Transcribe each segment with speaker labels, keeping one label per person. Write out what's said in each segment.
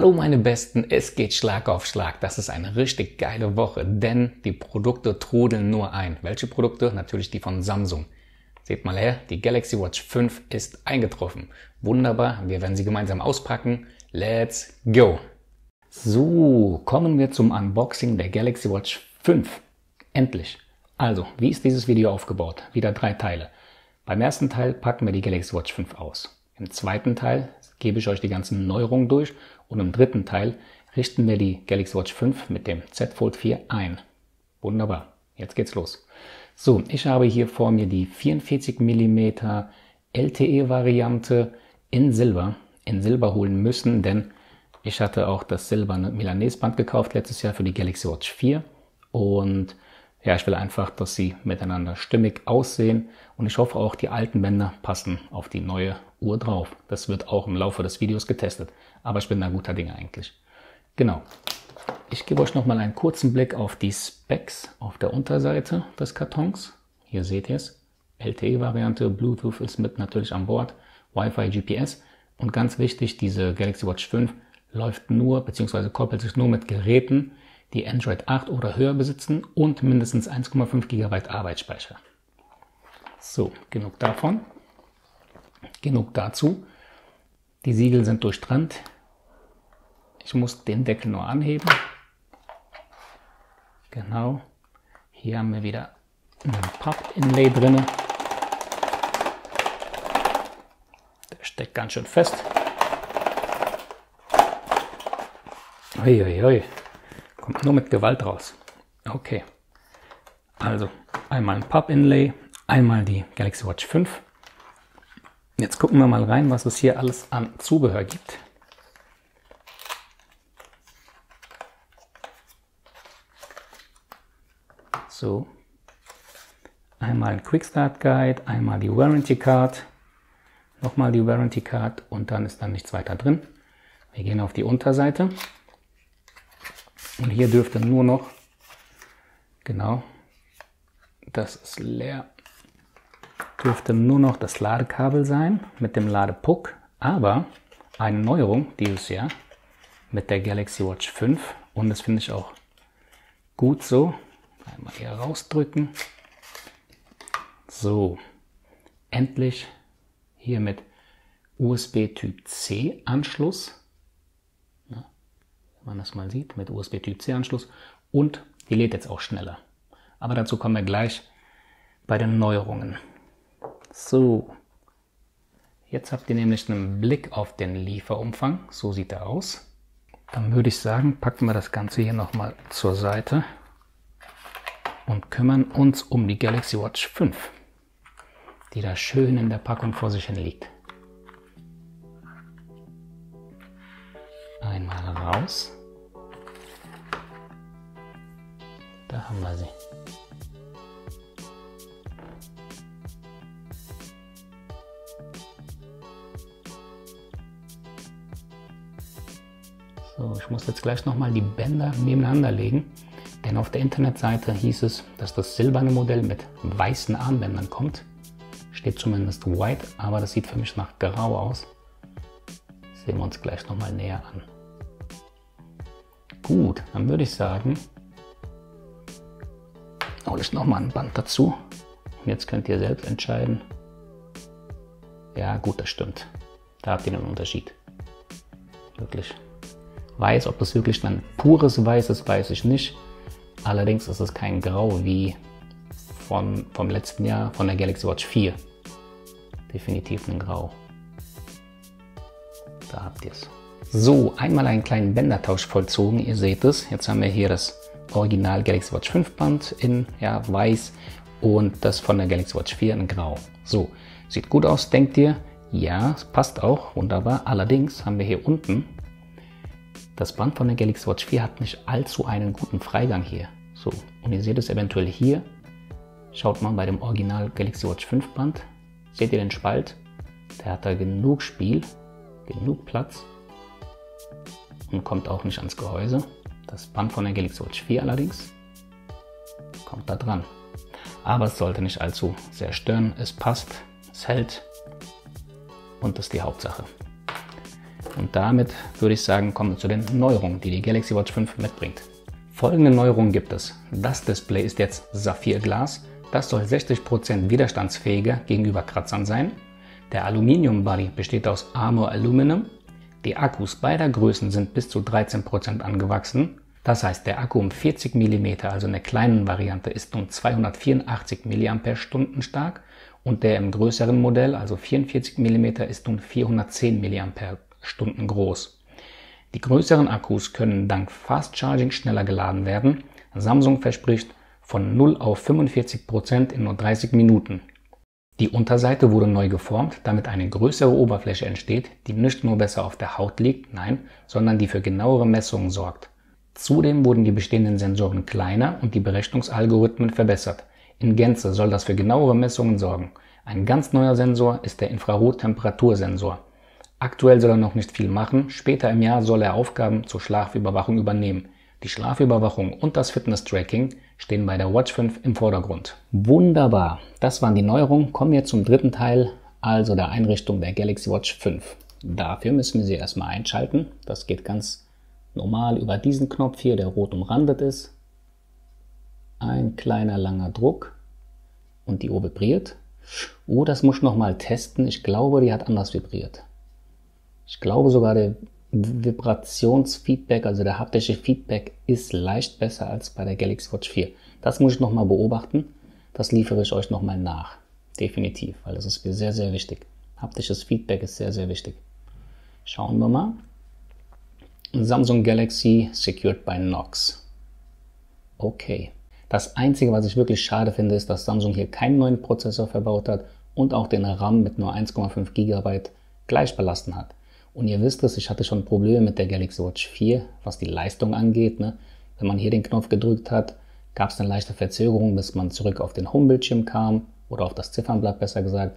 Speaker 1: Hallo meine Besten, es geht Schlag auf Schlag. Das ist eine richtig geile Woche, denn die Produkte trudeln nur ein. Welche Produkte? Natürlich die von Samsung. Seht mal her, die Galaxy Watch 5 ist eingetroffen. Wunderbar, wir werden sie gemeinsam auspacken. Let's go! So, kommen wir zum Unboxing der Galaxy Watch 5. Endlich! Also, wie ist dieses Video aufgebaut? Wieder 3 Teile. Beim ersten Teil packen wir die Galaxy Watch 5 aus. Im zweiten Teil gebe ich euch die ganzen Neuerungen durch und im dritten Teil richten wir die Galaxy Watch 5 mit dem Z Fold 4 ein. Wunderbar, jetzt geht's los. So, ich habe hier vor mir die 44 mm LTE-Variante in Silber holen müssen, denn ich hatte auch das silberne Milanese-Band gekauft letztes Jahr für die Galaxy Watch 4 und ja, ich will einfach, dass sie miteinander stimmig aussehen und ich hoffe auch, die alten Bänder passen auf die neue Uhr drauf. Das wird auch im Laufe des Videos getestet, aber ich bin da guter Dinge eigentlich. Genau. Ich gebe euch nochmal einen kurzen Blick auf die Specs auf der Unterseite des Kartons. Hier seht ihr es. LTE-Variante, Bluetooth ist mit natürlich an Bord, Wi-Fi, GPS und ganz wichtig, diese Galaxy Watch 5 läuft nur bzw. koppelt sich nur mit Geräten, die Android 8 oder höher besitzen und mindestens 1,5 GB Arbeitsspeicher. So, genug davon. Genug dazu. Die Siegel sind durchtrennt. Ich muss den Deckel nur anheben. Genau. Hier haben wir wieder einen Papp-Inlay drin. Der steckt ganz schön fest. Uiuiui. Kommt nur mit Gewalt raus. Okay. Also einmal ein Papp-Inlay, einmal die Galaxy Watch 5. Jetzt gucken wir mal rein, was es hier alles an Zubehör gibt. So. Einmal ein Quick Start Guide, einmal die Warranty Card, nochmal die Warranty Card und dann ist dann nichts weiter drin. Wir gehen auf die Unterseite. Und hier dürfte nur noch, genau, das ist leer, dürfte nur noch das Ladekabel sein mit dem Ladepuck. Aber eine Neuerung dieses Jahr mit der Galaxy Watch 5 und das finde ich auch gut so. Einmal hier rausdrücken. So, endlich hier mit USB Typ C Anschluss. Wenn man das mal sieht, mit USB Typ C Anschluss und die lädt jetzt auch schneller. Aber dazu kommen wir gleich bei den Neuerungen. So, jetzt habt ihr nämlich einen Blick auf den Lieferumfang. So sieht er aus. Dann würde ich sagen, packen wir das Ganze hier nochmal zur Seite und kümmern uns um die Galaxy Watch 5, die da schön in der Packung vor sich hin liegt. Einmal raus. Da haben wir sie. So, ich muss jetzt gleich nochmal die Bänder nebeneinander legen, denn auf der Internetseite hieß es, dass das silberne Modell mit weißen Armbändern kommt. Steht zumindest white, aber das sieht für mich nach grau aus. Das sehen wir uns gleich nochmal näher an. Gut, dann würde ich sagen, hole ich nochmal ein Band dazu. Und jetzt könnt ihr selbst entscheiden. Ja gut, das stimmt. Da habt ihr einen Unterschied. Wirklich. Weiß, ob das wirklich ein pures Weiß ist, weiß ich nicht. Allerdings ist es kein Grau wie vom letzten Jahr von der Galaxy Watch 4. Definitiv ein Grau. Da habt ihr es. So, einmal einen kleinen Bändertausch vollzogen, ihr seht es. Jetzt haben wir hier das Original Galaxy Watch 5 Band in weiß und das von der Galaxy Watch 4 in grau. So, sieht gut aus, denkt ihr? Ja, es passt auch, wunderbar. Allerdings haben wir hier unten, das Band von der Galaxy Watch 4 hat nicht allzu einen guten Freigang hier. So, und ihr seht es eventuell hier. Schaut mal bei dem Original Galaxy Watch 5 Band. Seht ihr den Spalt? Der hat da genug Spiel, genug Platz. Und kommt auch nicht ans Gehäuse. Das Band von der Galaxy Watch 4 allerdings kommt da dran. Aber es sollte nicht allzu sehr stören. Es passt, es hält und das ist die Hauptsache. Und damit würde ich sagen, kommen wir zu den Neuerungen, die die Galaxy Watch 5 mitbringt. Folgende Neuerungen gibt es. Das Display ist jetzt Saphirglas. Das soll 60% widerstandsfähiger gegenüber Kratzern sein. Der Aluminium-Body besteht aus Armor Aluminum. Die Akkus beider Größen sind bis zu 13% angewachsen. Das heißt, der Akku um 40 mm, also in der kleinen Variante, ist nun 284 mAh stark und der im größeren Modell, also 44 mm, ist nun 410 mAh groß. Die größeren Akkus können dank Fast Charging schneller geladen werden. Samsung verspricht von 0 auf 45% in nur 30 Minuten. Die Unterseite wurde neu geformt, damit eine größere Oberfläche entsteht, die nicht nur besser auf der Haut liegt, nein, sondern die für genauere Messungen sorgt. Zudem wurden die bestehenden Sensoren kleiner und die Berechnungsalgorithmen verbessert. In Gänze soll das für genauere Messungen sorgen. Ein ganz neuer Sensor ist der Infrarot-Temperatursensor. Aktuell soll er noch nicht viel machen, später im Jahr soll er Aufgaben zur Schlafüberwachung übernehmen. Die Schlafüberwachung und das Fitness-Tracking stehen bei der Watch 5 im Vordergrund. Wunderbar, das waren die Neuerungen. Kommen wir zum dritten Teil, also der Einrichtung der Galaxy Watch 5. Dafür müssen wir sie erstmal einschalten. Das geht ganz normal über diesen Knopf hier, der rot umrandet ist. Ein kleiner langer Druck und die Uhr vibriert. Oh, das muss ich nochmal testen. Ich glaube, die hat anders vibriert. Ich glaube sogar, der Vibrationsfeedback, also der haptische Feedback, ist leicht besser als bei der Galaxy Watch 4. Das muss ich nochmal beobachten. Das liefere ich euch nochmal nach. Definitiv, weil das ist mir sehr, sehr wichtig. Haptisches Feedback ist sehr, sehr wichtig. Schauen wir mal. Samsung Galaxy secured by Knox. Okay. Das Einzige, was ich wirklich schade finde, ist, dass Samsung hier keinen neuen Prozessor verbaut hat und auch den RAM mit nur 1,5 GB gleich belassen hat. Und ihr wisst es, ich hatte schon Probleme mit der Galaxy Watch 4, was die Leistung angeht. Ne? Wenn man hier den Knopf gedrückt hat, gab es eine leichte Verzögerung, bis man zurück auf den Homebildschirm kam oder auf das Ziffernblatt besser gesagt.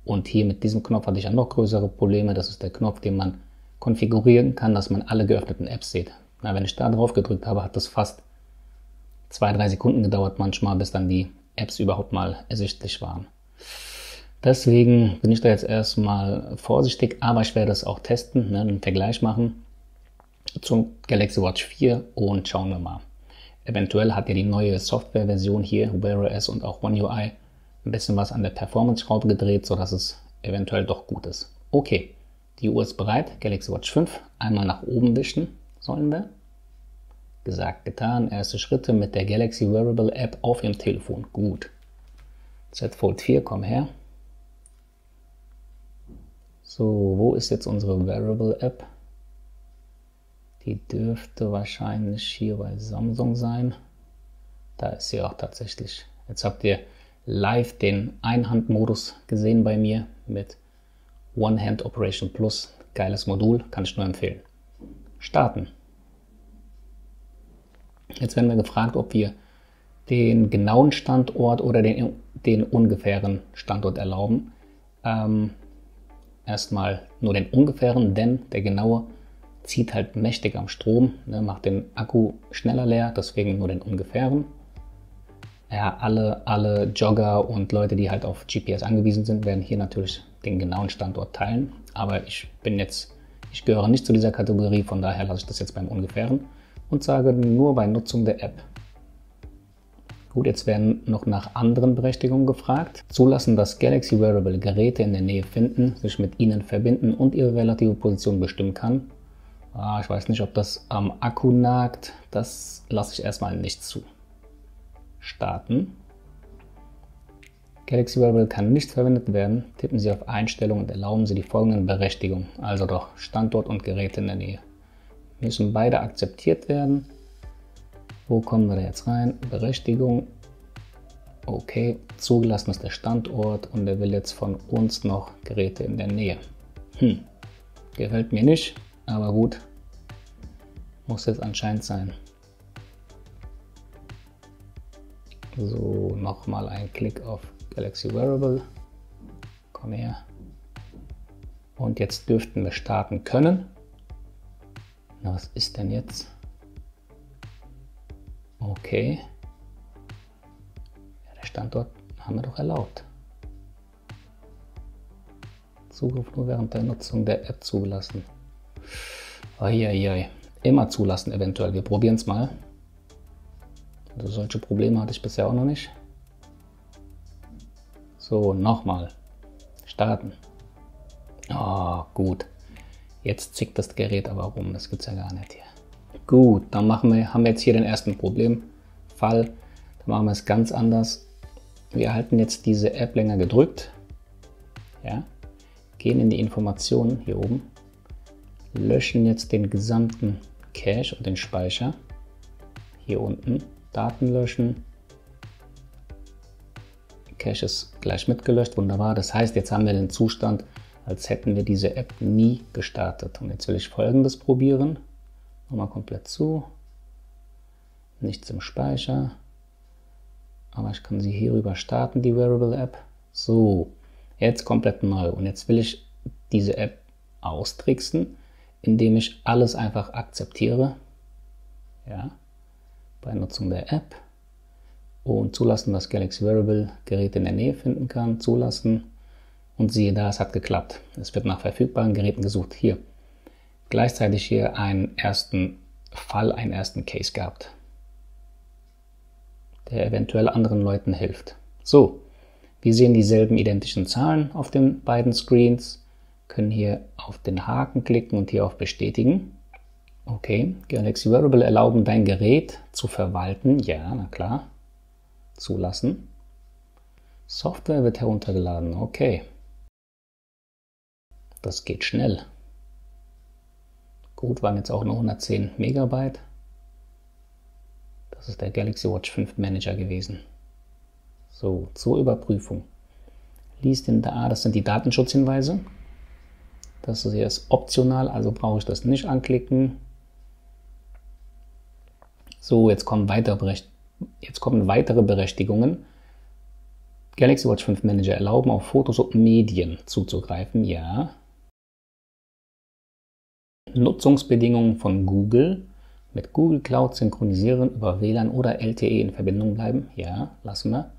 Speaker 1: Und hier mit diesem Knopf hatte ich ja noch größere Probleme. Das ist der Knopf, den man konfigurieren kann, dass man alle geöffneten Apps sieht. Na, wenn ich da drauf gedrückt habe, hat das fast 2-3 Sekunden gedauert manchmal, bis dann die Apps überhaupt mal ersichtlich waren. Deswegen bin ich da jetzt erstmal vorsichtig, aber ich werde es auch testen, ne, einen Vergleich machen zum Galaxy Watch 4 und schauen wir mal. Eventuell hat ja die neue Softwareversion hier, Wear OS und auch One UI, ein bisschen was an der Performance-Schraube gedreht, sodass es eventuell doch gut ist. Okay, die Uhr ist bereit, Galaxy Watch 5, einmal nach oben wischen sollen wir. Gesagt, getan, erste Schritte mit der Galaxy Wearable App auf Ihrem Telefon, gut. Z Fold 4, komm her. So, wo ist jetzt unsere Wearable App? Die dürfte wahrscheinlich hier bei Samsung sein. Da ist sie auch tatsächlich. Jetzt habt ihr live den Einhandmodus gesehen bei mir mit One Hand Operation Plus. Geiles Modul, kann ich nur empfehlen. Starten. Jetzt werden wir gefragt, ob wir den genauen Standort oder den ungefähren Standort erlauben. Erstmal nur den ungefähren, denn der genaue zieht halt mächtig am Strom, ne, macht den Akku schneller leer, deswegen nur den ungefähren. Ja, alle Jogger und Leute, die halt auf GPS angewiesen sind, werden hier natürlich den genauen Standort teilen. Aber ich gehöre nicht zu dieser Kategorie, von daher lasse ich das jetzt beim ungefähren und sage nur bei Nutzung der App. Gut, jetzt werden noch nach anderen Berechtigungen gefragt. Zulassen, dass Galaxy Wearable Geräte in der Nähe finden, sich mit ihnen verbinden und ihre relative Position bestimmen kann. Ich weiß nicht, ob das am Akku nagt. Das lasse ich erstmal nicht zu. Starten. Galaxy Wearable kann nicht verwendet werden. Tippen Sie auf Einstellungen und erlauben Sie die folgenden Berechtigungen. Also doch Standort und Geräte in der Nähe. Müssen beide akzeptiert werden. Wo kommen wir da jetzt rein? Berechtigung. Okay, zugelassen ist der Standort und er will jetzt von uns noch Geräte in der Nähe. Gefällt mir nicht, aber gut. Muss jetzt anscheinend sein. So, nochmal ein Klick auf Galaxy Wearable. Komm her. Und jetzt dürften wir starten können. Na, was ist denn jetzt? Okay. Ja, der Standort haben wir doch erlaubt. Zugriff nur während der Nutzung der App zugelassen. Eieiei. Immer zulassen eventuell. Wir probieren es mal. Also solche Probleme hatte ich bisher auch noch nicht. So, nochmal. Starten. Oh, gut. Jetzt zickt das Gerät aber rum. Das gibt's ja gar nicht hier. Gut, dann haben wir jetzt hier den ersten Problemfall. Dann machen wir es ganz anders. Wir halten jetzt diese App länger gedrückt. Ja. Gehen in die Informationen hier oben. Löschen jetzt den gesamten Cache und den Speicher. Hier unten. Daten löschen. Cache ist gleich mitgelöscht. Wunderbar. Das heißt, jetzt haben wir den Zustand, als hätten wir diese App nie gestartet. Und jetzt will ich Folgendes probieren. Nochmal komplett zu. Nichts im Speicher. Aber ich kann sie hierüber starten, die Wearable App. So, jetzt komplett neu. Und jetzt will ich diese App austricksen, indem ich alles einfach akzeptiere. Ja, bei Nutzung der App. Und zulassen, dass Galaxy Wearable Geräte in der Nähe finden kann. Zulassen. Und siehe da, es hat geklappt. Es wird nach verfügbaren Geräten gesucht. Hier. Gleichzeitig hier einen ersten Fall, einen ersten Case gehabt, der eventuell anderen Leuten hilft. So, wir sehen dieselben identischen Zahlen auf den beiden Screens, können hier auf den Haken klicken und hier auf Bestätigen. Okay, Galaxy Wearable erlauben, dein Gerät zu verwalten. Ja, na klar. Zulassen. Software wird heruntergeladen. Okay. Das geht schnell. Gut, waren jetzt auch nur 110 Megabyte. Das ist der Galaxy Watch 5 Manager gewesen. So, zur Überprüfung. Lies den da, das sind die Datenschutzhinweise. Das hier ist optional, also brauche ich das nicht anklicken. So, jetzt kommen weitere Berechtigungen. Galaxy Watch 5 Manager erlauben, auf Fotos und Medien zuzugreifen. Ja. Nutzungsbedingungen von Google. Mit Google Cloud synchronisieren, über WLAN oder LTE in Verbindung bleiben. Ja, lassen wir.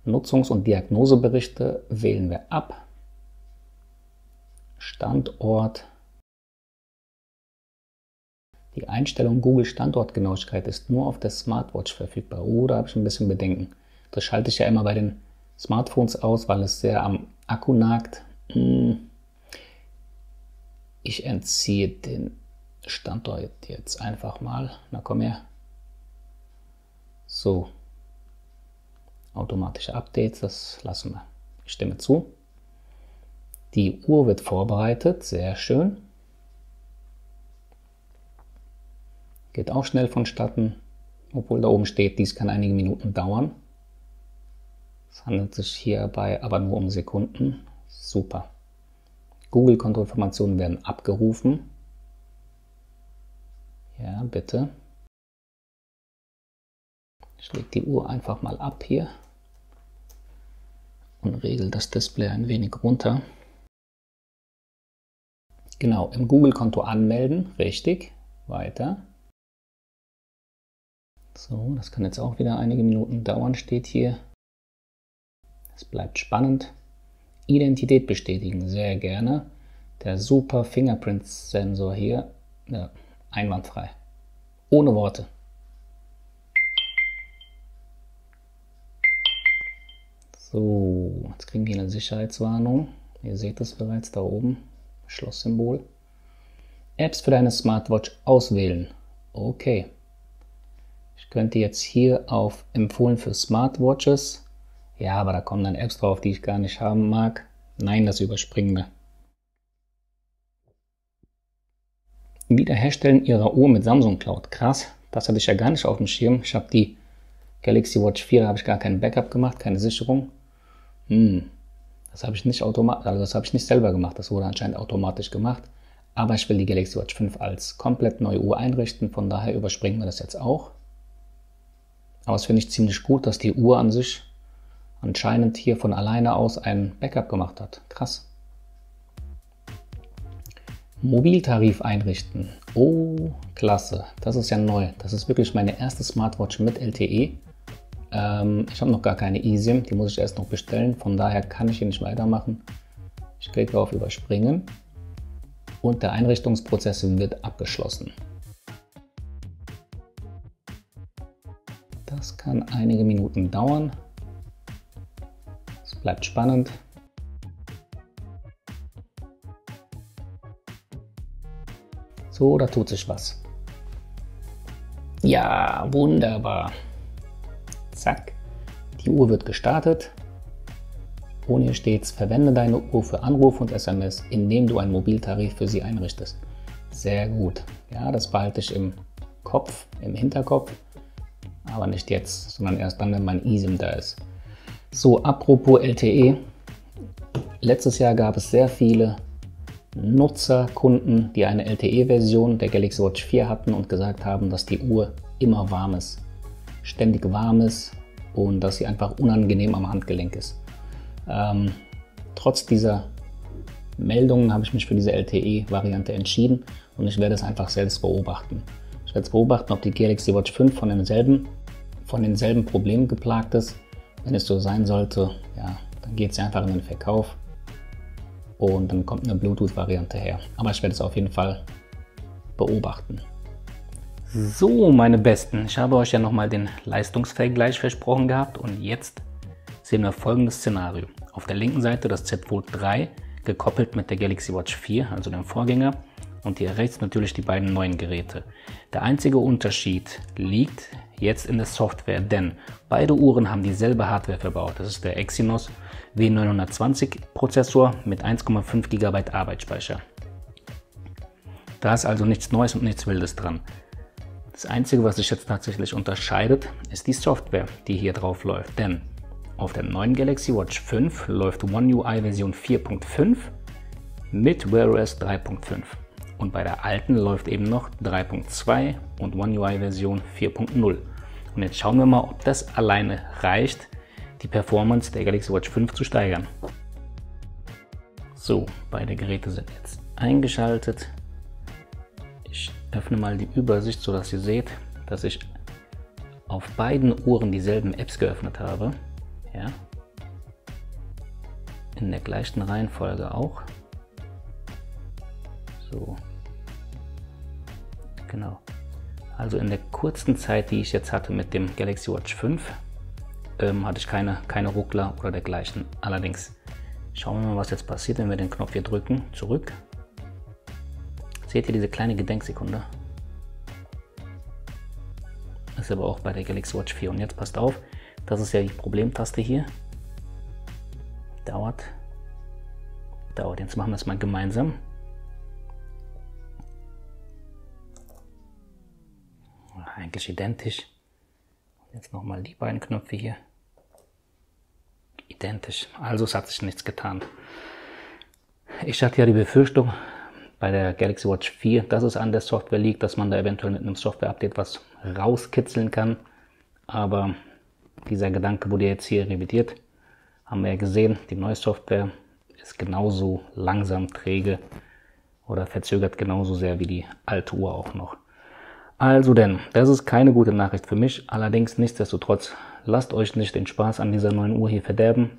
Speaker 1: Nutzungs- und Diagnoseberichte wählen wir ab. Standort. Die Einstellung Google Standortgenauigkeit ist nur auf der Smartwatch verfügbar. Oh, da habe ich ein bisschen Bedenken. Das schalte ich ja immer bei den Smartphones aus, weil es sehr am Akku nagt. Ich entziehe den Standort jetzt einfach mal. Na komm her. So. Automatische Updates, das lassen wir. Ich stimme zu. Die Uhr wird vorbereitet, sehr schön. Geht auch schnell vonstatten, obwohl da oben steht, dies kann einige Minuten dauern. Es handelt sich hierbei aber nur um Sekunden. Super. Google-Kontoinformationen werden abgerufen. Ja, bitte. Ich lege die Uhr einfach mal ab hier und regel das Display ein wenig runter. Genau, im Google-Konto anmelden, richtig. Weiter. So, das kann jetzt auch wieder einige Minuten dauern, steht hier. Es bleibt spannend. Identität bestätigen, sehr gerne. Der super Fingerprint-Sensor hier, ja, einwandfrei. Ohne Worte. So, jetzt kriegen wir eine Sicherheitswarnung. Ihr seht es bereits da oben. Schlosssymbol. Apps für deine Smartwatch auswählen. Okay. Ich könnte jetzt hier auf Empfohlen für Smartwatches. Ja, aber da kommen dann Apps drauf, die ich gar nicht haben mag. Nein, das überspringen wir. Wiederherstellen Ihrer Uhr mit Samsung Cloud. Krass, das hatte ich ja gar nicht auf dem Schirm. Ich habe die Galaxy Watch 4, da habe ich gar kein Backup gemacht, keine Sicherung. Das habe ich nicht das habe ich nicht selber gemacht. Das wurde anscheinend automatisch gemacht. Aber ich will die Galaxy Watch 5 als komplett neue Uhr einrichten. Von daher überspringen wir das jetzt auch. Aber es finde ich ziemlich gut, dass die Uhr an sich anscheinend hier von alleine aus ein Backup gemacht hat. Krass. Mobiltarif einrichten. Oh, klasse. Das ist ja neu. Das ist wirklich meine erste Smartwatch mit LTE. Ich habe noch gar keine eSIM. Die muss ich erst noch bestellen. Von daher kann ich hier nicht weitermachen. Ich klicke auf Überspringen. und der Einrichtungsprozess wird abgeschlossen. Das kann einige Minuten dauern. Es bleibt spannend. So, da tut sich was. Ja, wunderbar. Zack, die Uhr wird gestartet. Und hier steht, verwende deine Uhr für Anrufe und SMS, indem du einen Mobiltarif für sie einrichtest. Sehr gut. Ja, das behalte ich im Kopf, im Hinterkopf. Aber nicht jetzt, sondern erst dann, wenn mein eSIM da ist. So, apropos LTE. Letztes Jahr gab es sehr viele Nutzer, Kunden, die eine LTE-Version der Galaxy Watch 4 hatten und gesagt haben, dass die Uhr immer warm ist. Ständig warm ist und dass sie einfach unangenehm am Handgelenk ist. Trotz dieser Meldungen habe ich mich für diese LTE-Variante entschieden und ich werde es einfach selbst beobachten. Ich werde beobachten, ob die Galaxy Watch 5 von denselben Problemen geplagt ist. Wenn es so sein sollte, ja, dann geht sie einfach in den Verkauf und dann kommt eine Bluetooth-Variante her. Aber ich werde es auf jeden Fall beobachten. So, meine Besten, ich habe euch ja nochmal den Leistungsvergleich versprochen gehabt und jetzt sehen wir folgendes Szenario. Auf der linken Seite das Z Fold 3 gekoppelt mit der Galaxy Watch 4, also dem Vorgänger. Und hier rechts natürlich die beiden neuen Geräte. Der einzige Unterschied liegt jetzt in der Software, denn beide Uhren haben dieselbe Hardware verbaut. Das ist der Exynos W920 Prozessor mit 1,5 GB Arbeitsspeicher. Da ist also nichts Neues und nichts Wildes dran. Das Einzige, was sich jetzt tatsächlich unterscheidet, ist die Software, die hier drauf läuft. Denn auf der neuen Galaxy Watch 5 läuft One UI Version 4.5 mit Wear OS 3.5. Und bei der alten läuft eben noch 3.2 und One UI Version 4.0. Und jetzt schauen wir mal, ob das alleine reicht, die Performance der Galaxy Watch 5 zu steigern. So, beide Geräte sind jetzt eingeschaltet. Ich öffne mal die Übersicht, sodass ihr seht, dass ich auf beiden Uhren dieselben Apps geöffnet habe. Ja. In der gleichen Reihenfolge auch. So. Genau. Also in der kurzen Zeit, die ich jetzt hatte mit dem Galaxy Watch 5, hatte ich keine Ruckler oder dergleichen. Allerdings schauen wir mal, was jetzt passiert, wenn wir den Knopf hier drücken. Zurück. Seht ihr diese kleine Gedenksekunde? Das ist aber auch bei der Galaxy Watch 4. Und jetzt passt auf, das ist ja die Problemtaste hier. Dauert. Jetzt machen wir es mal gemeinsam. Eigentlich identisch. Jetzt nochmal die beiden Knöpfe hier. Identisch. Also es hat sich nichts getan. Ich hatte ja die Befürchtung bei der Galaxy Watch 4, dass es an der Software liegt, dass man da eventuell mit einem Software-Update was rauskitzeln kann. Aber dieser Gedanke wurde jetzt hier revidiert. Haben wir ja gesehen, die neue Software ist genauso langsam, träge oder verzögert genauso sehr wie die alte Uhr auch noch. Also denn, das ist keine gute Nachricht für mich, allerdings nichtsdestotrotz, lasst euch nicht den Spaß an dieser neuen Uhr hier verderben.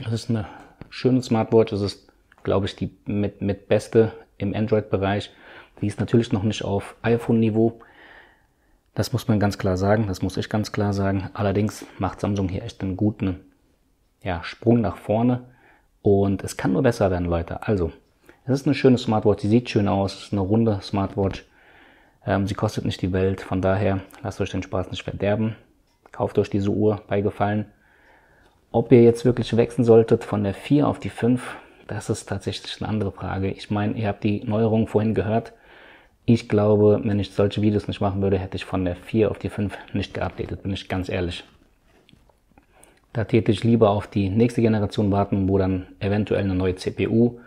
Speaker 1: Es ist eine schöne Smartwatch, es ist, glaube ich, die mit beste im Android-Bereich. Die ist natürlich noch nicht auf iPhone-Niveau, das muss man ganz klar sagen, das muss ich ganz klar sagen. Allerdings macht Samsung hier echt einen guten Sprung nach vorne und es kann nur besser werden, Leute. Also, es ist eine schöne Smartwatch, sie sieht schön aus, es ist eine runde Smartwatch. Sie kostet nicht die Welt, von daher lasst euch den Spaß nicht verderben. Kauft euch diese Uhr bei Gefallen. Ob ihr jetzt wirklich wechseln solltet von der 4 auf die 5, das ist tatsächlich eine andere Frage. Ich meine, ihr habt die Neuerung vorhin gehört. Ich glaube, wenn ich solche Videos nicht machen würde, hätte ich von der 4 auf die 5 nicht geupdatet, bin ich ganz ehrlich. Da täte ich lieber auf die nächste Generation warten, wo dann eventuell eine neue CPU,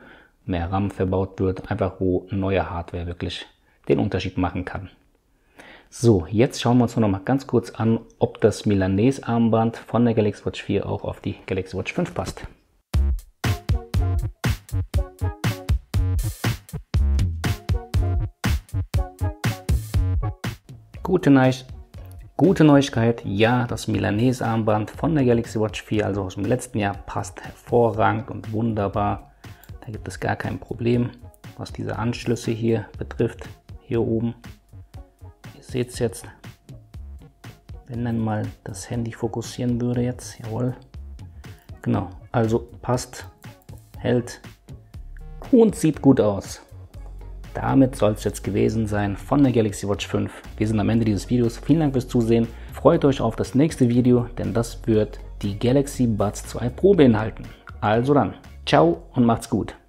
Speaker 1: mehr RAM verbaut wird, einfach wo neue Hardware wirklich den Unterschied machen kann. So, jetzt schauen wir uns noch mal ganz kurz an, ob das Milanese-Armband von der Galaxy Watch 4 auch auf die Galaxy Watch 5 passt. Gute Neuigkeit, ja, das Milanese-Armband von der Galaxy Watch 4, also aus dem letzten Jahr, passt hervorragend und wunderbar. Da gibt es gar kein Problem. was diese Anschlüsse hier betrifft, hier oben. Ihr seht es jetzt, wenn dann mal das Handy fokussieren würde jetzt, jawohl. Genau, also passt, hält und sieht gut aus. Damit soll es jetzt gewesen sein von der Galaxy Watch 5. Wir sind am Ende dieses Videos. Vielen Dank fürs Zusehen. Freut euch auf das nächste Video, denn das wird die Galaxy Buds 2 Pro beinhalten. Also dann, ciao und macht's gut.